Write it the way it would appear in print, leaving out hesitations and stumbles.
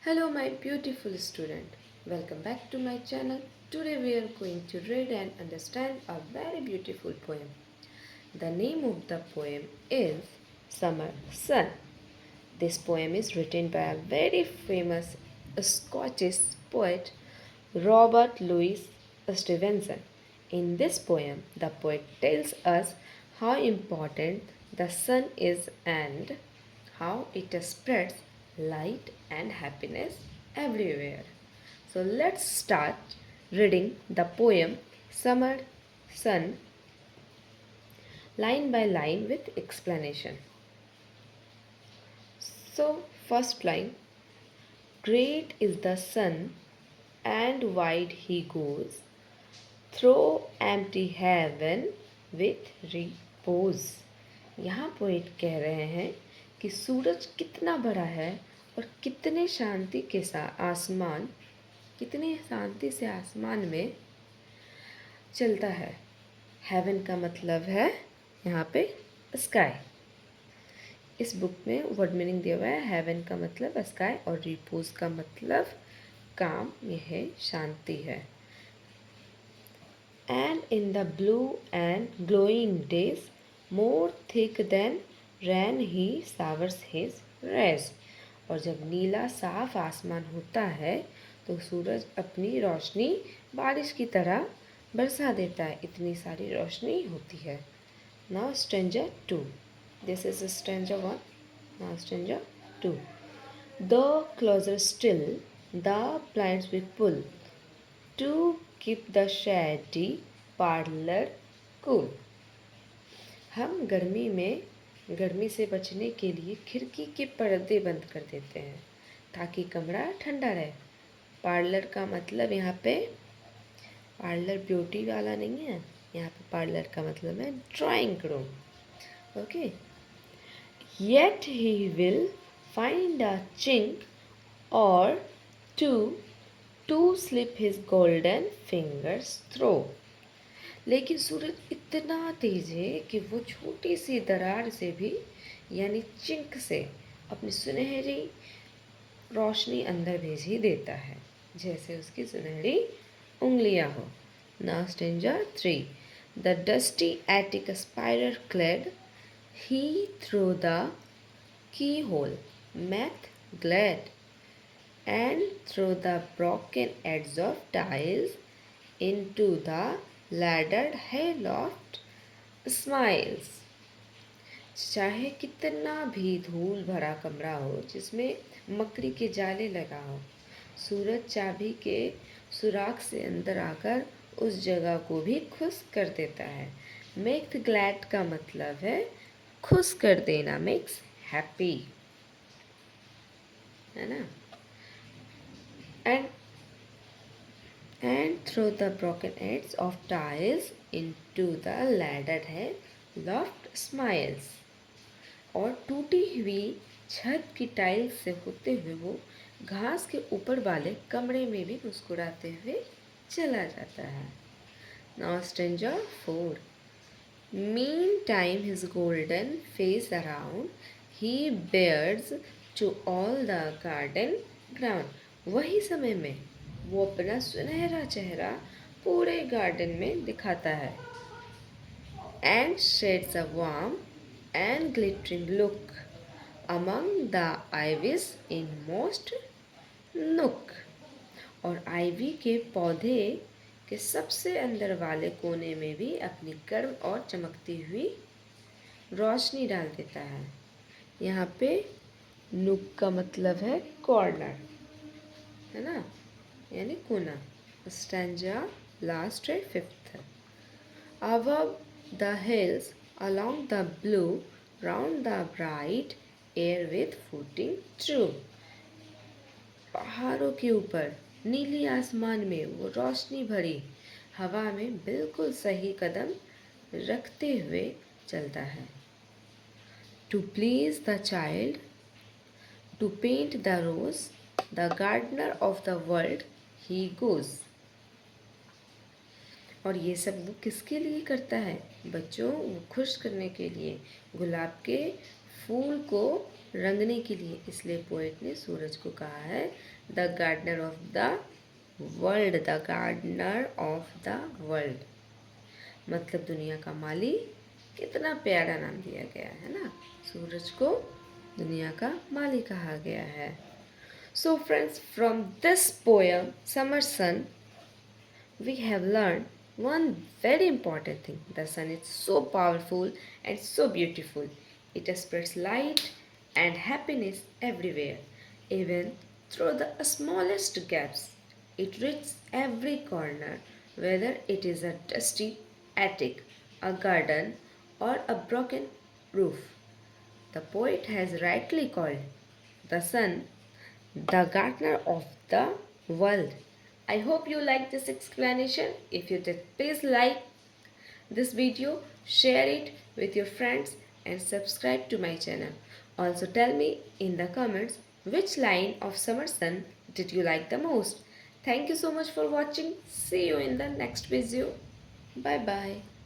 Hello, my beautiful student. Welcome back to my channel. Today we are going to read and understand a very beautiful poem. The name of the poem is Summer Sun. This poem is written by a very famous Scottish poet, Robert Louis Stevenson. In this poem, the poet tells us how important the sun is and how it spreads light and happiness everywhere. So let's start reading the poem Summer Sun line by line with explanation. So, first line, great is the sun and wide he goes through empty heaven with repose. यहाँ poet कह रहे हैं कि सूरज कितना बड़ा है और कितने शांति के साथ आसमान कितनी शांति से आसमान में चलता है। हेवन का मतलब है यहाँ पे स्काई। इस बुक में वर्ड मीनिंग दिया हुआ है। हेवन का मतलब स्काई और रिपोज का मतलब काम, यह शांति है। And in the blue and glowing days more thick than rain he showers his rays. और जब नीला साफ आसमान होता है तो सूरज अपनी रोशनी बारिश की तरह बरसा देता है। इतनी सारी रोशनी होती है। Now stranger 2. This is stanza 1. Now stanza 2. The closer still the blinds we pull to keep the shady parlor cool. हम गर्मी से बचने के लिए खिड़की के पर्दे बंद कर देते हैं ताकि कमरा ठंडा रहे। पार्लर का मतलब यहाँ पे पार्लर ब्यूटी वाला नहीं है। यहाँ पे पार्लर का मतलब है drawing room. Okay. Yet he will find a chink or two to slip his golden fingers through. लेकिन सूरज इतना तेज है कि वो छोटी सी दरार से भी यानी चिंक से अपनी सुनहरी रोशनी अंदर भेज ही देता है, जैसे उसकी सुनहरी उंगलियां हो। Now stanza 3. The dusty attic spider clad he through the keyhole meth glad and through the broken edge of tiles into the laddered hayloft smiles. चाहे कितना भी धूल भरा कमरा हो जिसमें मकड़ी के जाले लगा हो, सूरज चाबी के सुराख से अंदर आकर उस जगह को भी खुश कर देता है। मेक ग्लैड का मतलब है खुश कर देना, मेक्स हैप्पी, है ना। And throw the broken ends of tiles into the laddered head loft smiles. और टूटी हुई छत की टाइल्स से होते हुए वो घास के ऊपर वाले कमरे में भी मुस्कुराते हुए चला जाता है। Now stanza 4. Meantime his golden face around he bears to all the garden ground. वही समय में वो अपना सुनहरा चेहरा पूरे गार्डन में दिखाता है। And sheds a warm and glittering look among the ivies in most nook. और आइवी के पौधे के सबसे अंदर वाले कोने में भी अपनी गर्म और चमकती हुई रोशनी डाल देता है। यहाँ पे नुक का मतलब है कॉर्नर, है ना, यानी कोना। स्टैंजा लास्ट है 5th. Above the hills along the blue round the bright air with footing true. पहाड़ों के ऊपर नीली आसमान में वो रोशनी भरी हवा में बिल्कुल सही कदम रखते हुए चलता है। To please the child, to paint the rose, the gardener of the world he goes. और ये सब वो किसके लिए करता है? बच्चों, वो खुश करने के लिए, गुलाब के फूल को रंगने के लिए, इसलिए पोएट ने सूरज को कहा है the gardener of the world, the gardener of the world, मतलब दुनिया का माली। कितना प्यारा नाम दिया गया है ना, सूरज को दुनिया का माली कहा गया है। So friends, from this poem summer sun we have learned one very important thing. The sun is so powerful and so beautiful. It spreads light and happiness everywhere, even through the smallest gaps. It reaches every corner, whether it is a dusty attic, a garden, or a broken roof. The poet has rightly called the sun the gardener of the world. I hope you like this explanation. If you did, please like this video, share it with your friends and subscribe to my channel. Also tell me in the comments which line of Summer Sun did you like the most. Thank you so much for watching. See you in the next video. Bye bye.